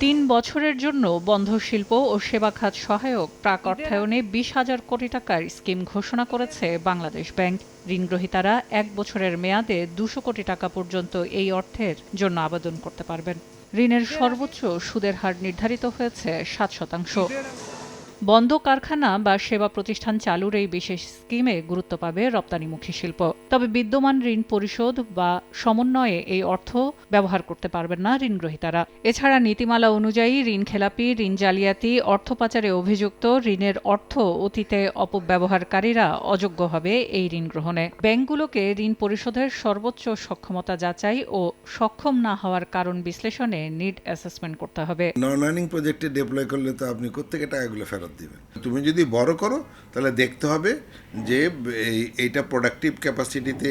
৩ বছরের জন্য বন্ধ শিল্প ও সেবা খাত সহায়ক প্রাক অর্থায়নে ২০,০০০ কোটি টাকার স্কিম ঘোষণা করেছে বাংলাদেশ ব্যাংক। ঋণগ্রহীতারা ১ বছরের মেয়াদে ২০০ কোটি টাকা পর্যন্ত এই অর্থের জন্য আবেদন করতে পারবেন। ঋণের সর্বোচ্চ সুদের হার নির্ধারিত হয়েছে ৭%। বন্ধ কারখানা বা সেবা প্রতিষ্ঠান চালুর এই বিশেষ স্কিমে গুরুত্ব পাবে রপ্তানিমুখী শিল্প। তবে বিদ্যমান ঋণ পরিশোধ বা সমন্বয়ে এই অর্থ ব্যবহার করতে পারবেন না ঋণগ্রহীতারা। এছাড়া নীতিমালা অনুযায়ী ঋণখেলাপি, ঋণ জালিয়াতি, অর্থ পাচারে অভিযুক্ত, ঋণের অর্থ অতীতে অপব্যবহারকারীরা অযোগ্য হবে এই ঋণ গ্রহণে। ব্যাংকগুলোকে ঋণ পরিশোধের সর্বোচ্চ সক্ষমতা যাচাই ও সক্ষম না হওয়ার কারণ বিশ্লেষণে নিড অ্যাসেসমেন্ট করতে হবে। নন আর্নিং প্রজেক্টে ডিপ্লয় করলে তো আপনি কোত্থেকে টাকাগুলো ফেরত দিবেন? তুমি যদি বড় করো তাহলে দেখতে হবে যে এইটা প্রোডাক্টিভ ক্যাপাসিটিতে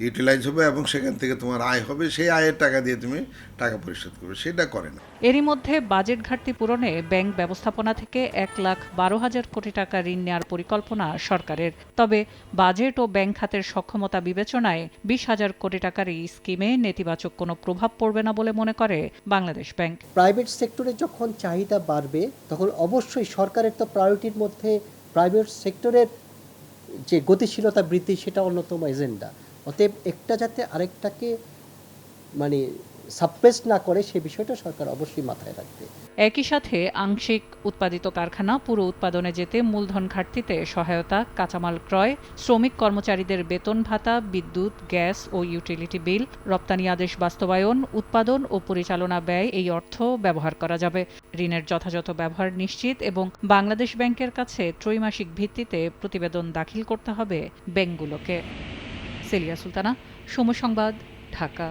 ইউটিলাইজ হবে এবং সেখান থেকে তোমার আয় হবে, সেই আয়ের টাকা দিয়ে তুমি টাকা পরিশোধ করবে। সেটা করে না। এরই মধ্যে বাজেট ঘাটতি পূরণে ব্যাংক ব্যবস্থাপনা থেকে ১,১২,০০০ কোটি টাকা ঋণ নেওয়ার পরিকল্পনা সরকারের। তবে বাজেট ও ব্যাংক খাতের সক্ষমতা বিবেচনায় ২০,০০০ কোটি টাকার এই স্কিমে নেতিবাচক কোনো প্রভাব পড়বে না বলে মনে করে বাংলাদেশ ব্যাংক। প্রাইভেট সেক্টরে যখন চাহিদা বাড়বে তখন অবশ্যই সরকারের তো প্রায়োরিটির মধ্যে প্রাইভেট সেক্টরের যে গতিশীলতা বৃদ্ধি সেটা অন্যতম এজেন্ডা। অতএব একটা যাতে আরেকটাকে সাপ্রেস না করে সে বিষয়টা সরকার অবশ্যই মাথায় রাখবে। একই সাথে আংশিক উৎপাদিত কারখানা পুরো উৎপাদনে যেতে মূলধন ঘাটতিতে সহায়তা, কাঁচামাল ক্রয়, শ্রমিক কর্মচারীদের বেতন ভাতা, বিদ্যুৎ, গ্যাস ও ইউটিলিটি বিল, রপ্তানি আদেশ বাস্তবায়ন, উৎপাদন ও পরিচালনা ব্যয় এই অর্থ ব্যবহার করা যাবে। ঋণের যথাযথ ব্যবহার নিশ্চিত এবং বাংলাদেশ ব্যাংকের কাছে ত্রৈমাসিক ভিত্তিতে প্রতিবেদন দাখিল করতে হবে ব্যাংকগুলোকে। সেলিয়া সুলতানা, সময় সংবাদ, ঢাকা।